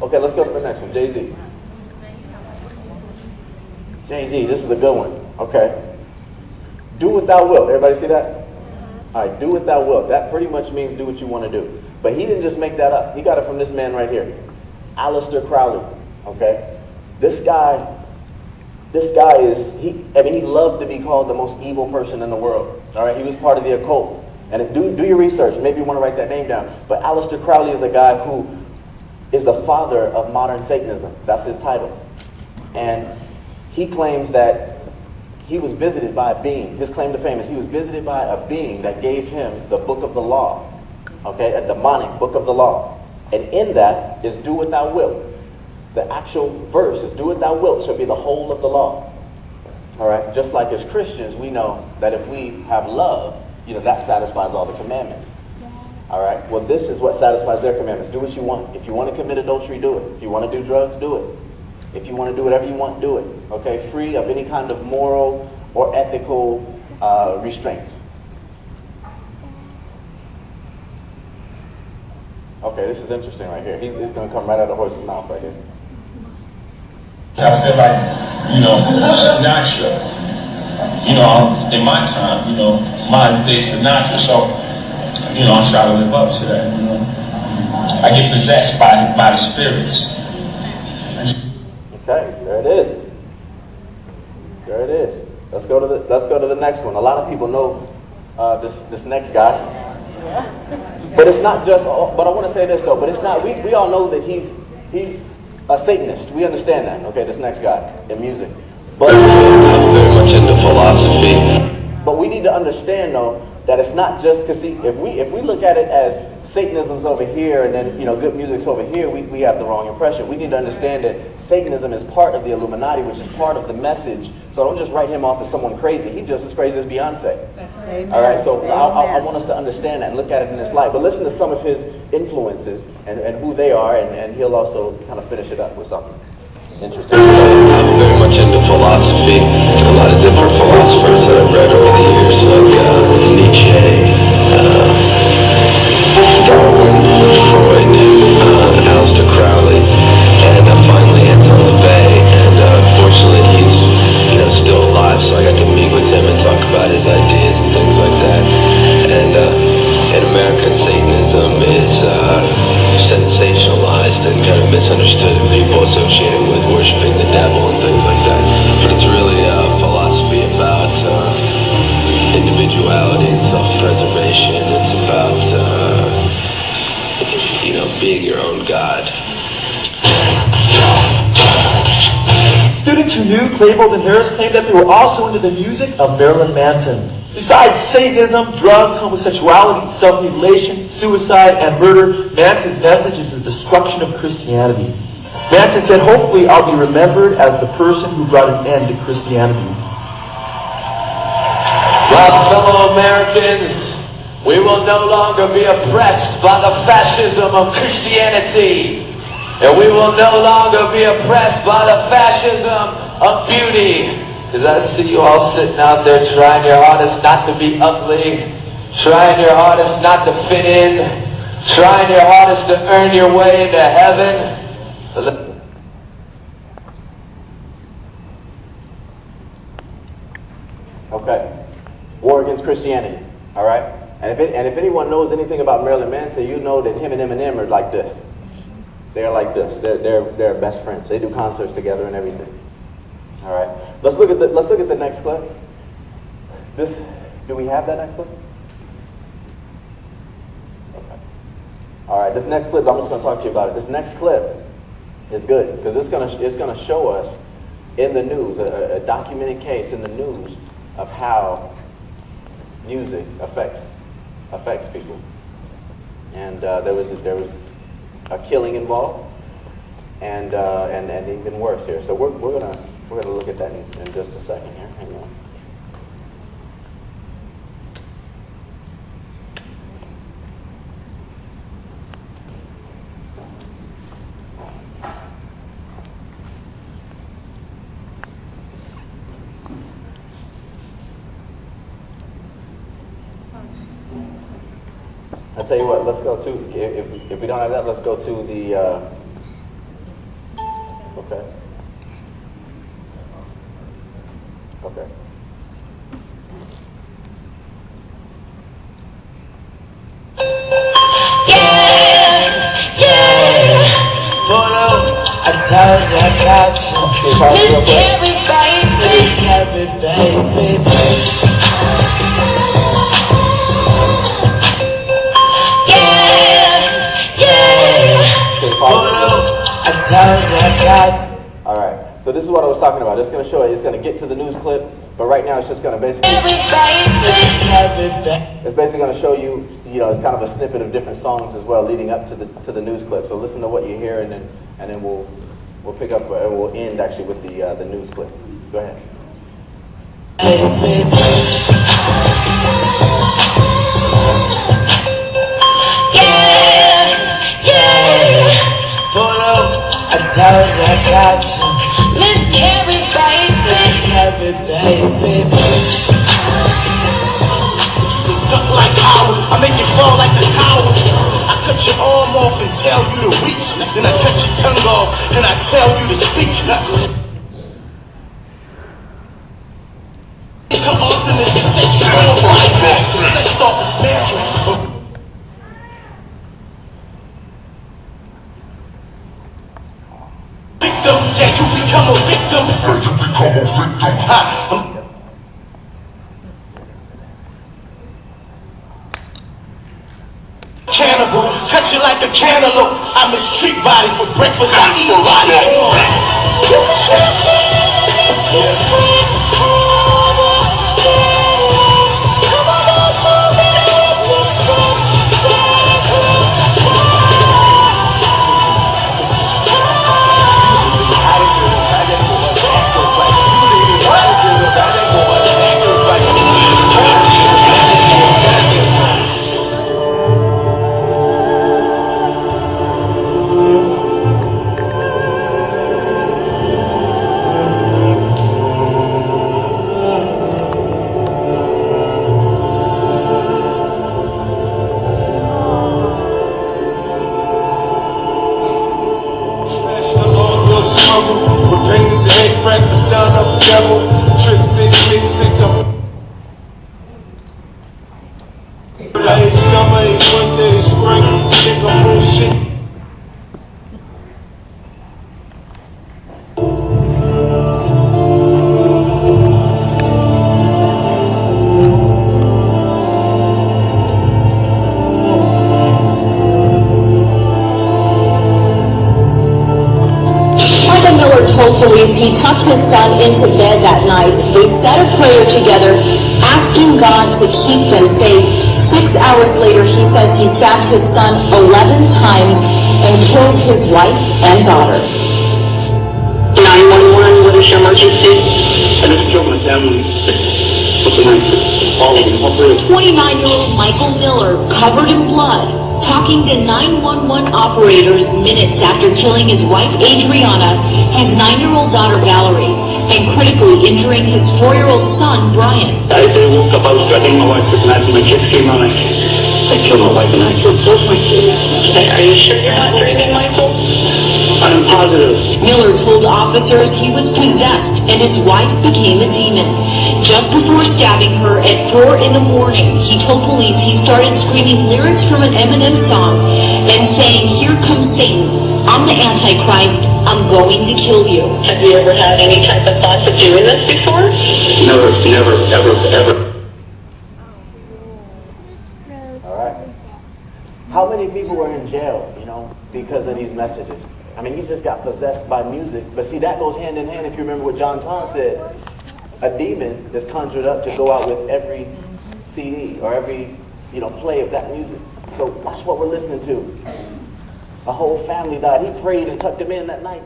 Okay, let's go to the next one. Jay-Z. Jay-Z, this is a good one. Okay. Do what thou wilt. Everybody see that? All right, do what thou wilt. That pretty much means do what you want to do. But he didn't just make that up. He got it from this man right here, Aleister Crowley. Okay. This guy is, he loved to be called the most evil person in the world. All right, he was part of the occult. And do your research. Maybe you want to write that name down. But Aleister Crowley is a guy who is the father of modern Satanism. That's his title. And he claims that he was visited by a being. His claim to fame is he was visited by a being that gave him the book of the law. Okay, a demonic book of the law. And in that is do what thou wilt. The actual verse is do what thou wilt shall be the whole of the law. All right, just like as Christians, we know that if we have love, that satisfies all the commandments. All right, well, this is what satisfies their commandments. Do what you want. If you want to commit adultery, do it. If you want to do drugs, do it. If you want to do whatever you want, do it. Okay, free of any kind of moral or ethical restraints. Okay, this is interesting right here. He's going to come right out of the horse's mouth right here. I feel like, Sinatra. In my time, modern day Sinatra. So, I try to live up to that. I get possessed by the spirits. Okay, there it is. There it is. Let's go to the next one. A lot of people know this next guy. But it's not just, but I want to say this though, but it's not, we all know that he's a Satanist. We understand that. Okay, this next guy in music. But I'm very much into philosophy. But we need to understand though that it's not just, because see, if we look at it as Satanism's over here and then good music's over here, we have the wrong impression. We need to understand that Satanism is part of the Illuminati, which is part of the message. So don't just write him off as someone crazy. He's just as crazy as Beyonce. That's right. Amen. All right, so I want us to understand that and look at it in this light. But listen to some of his influences and who they are, and he'll also kind of finish it up with something interesting. I'm very much into philosophy. A lot of different philosophers that I've read over the years, like Nietzsche, Darwin, Freud, Aleister Crowley, and finally Anton LaVey. And fortunately, he's still alive, so I got to meet with him and talk about his ideas and things like that. And in America, Satanism is sensationalized and kind of misunderstood, and people associated with worshiping the devil and things like that. But it's really a philosophy about individuality and self-preservation. It's about being your own God. Students who knew Klebold and Harris claimed that they were also into the music of Marilyn Manson. Besides Satanism, drugs, homosexuality, self-mutilation, suicide, and murder, Manson's message is the destruction of Christianity. Manson said, "Hopefully I'll be remembered as the person who brought an end to Christianity." Well, fellow Americans, we will no longer be oppressed by the fascism of Christianity. And we will no longer be oppressed by the fascism of beauty. Because I see you all sitting out there trying your hardest not to be ugly, trying your hardest not to fit in, trying your hardest to earn your way into heaven. Okay. War against Christianity. All right? And if anyone knows anything about Marilyn Manson, you know that him and Eminem are like this. They're like this. They're best friends. They do concerts together and everything. All right. Let's look at the next clip. Do we have that next clip? Okay. All right. This next clip, I'm just going to talk to you about it. This next clip is good because it's going to show us in the news a documented case in the news of how music affects people. And there was a killing involved, and even worse here. So we're gonna look at that in just a second here. Hang on. I'll tell you what, let's go to, if we don't have that, let's go to the Okay. Okay. I told you I got you. Miscarry, baby. I told you I got you. All right. So this is what I was talking about. It's going to show it. It's going to get to the news clip, but right now it's just going to basically. It's basically going to show you, it's kind of a snippet of different songs as well, leading up to the news clip. So listen to what you hear, and then we'll pick up and we'll end actually with the news clip. Go ahead. I told you I got you. Miscarry, baby. Duck like Howard, I make it fall like the towers. I cut your arm off and tell you to reach. Then I cut your tongue off and I tell you to speak. Come Austin and you say you don't like that. Let's start the snare track. Victim, yeah, you become a victim. Cannibal, cut you like a cantaloupe. I mistreat body for breakfast. I eat Police he tucked his son into bed that night. They said a prayer together, asking God to keep them safe. 6 hours later, he says he stabbed his son 11 times and killed his wife and daughter. 911, what is your emergency? I just killed my family. 29-year-old Michael Miller, covered in blood, talking to 911 operators minutes after killing his wife Adriana, his 9-year-old daughter Valerie, and critically injuring his 4-year-old son Bryant. I woke up, I was threatening my wife with a knife, and my kids came out, I killed my wife and I killed both my kids. Are you sure you're not dreaming, Michael? I'm positive. Miller told officers he was possessed and his wife became a demon. Just before stabbing her at 4 in the morning, he told police he started screaming lyrics from an Eminem song and saying, "Here comes Satan. I'm the Antichrist. I'm going to kill you." Have you ever had any type of thoughts of doing this before? Never, ever. All right. How many people were in jail, because of these messages? I mean, he just got possessed by music. But see, that goes hand in hand. If you remember what John Tom said, a demon is conjured up to go out with every CD or every, play of that music. So watch what we're listening to. A whole family died. He prayed and tucked him in that night.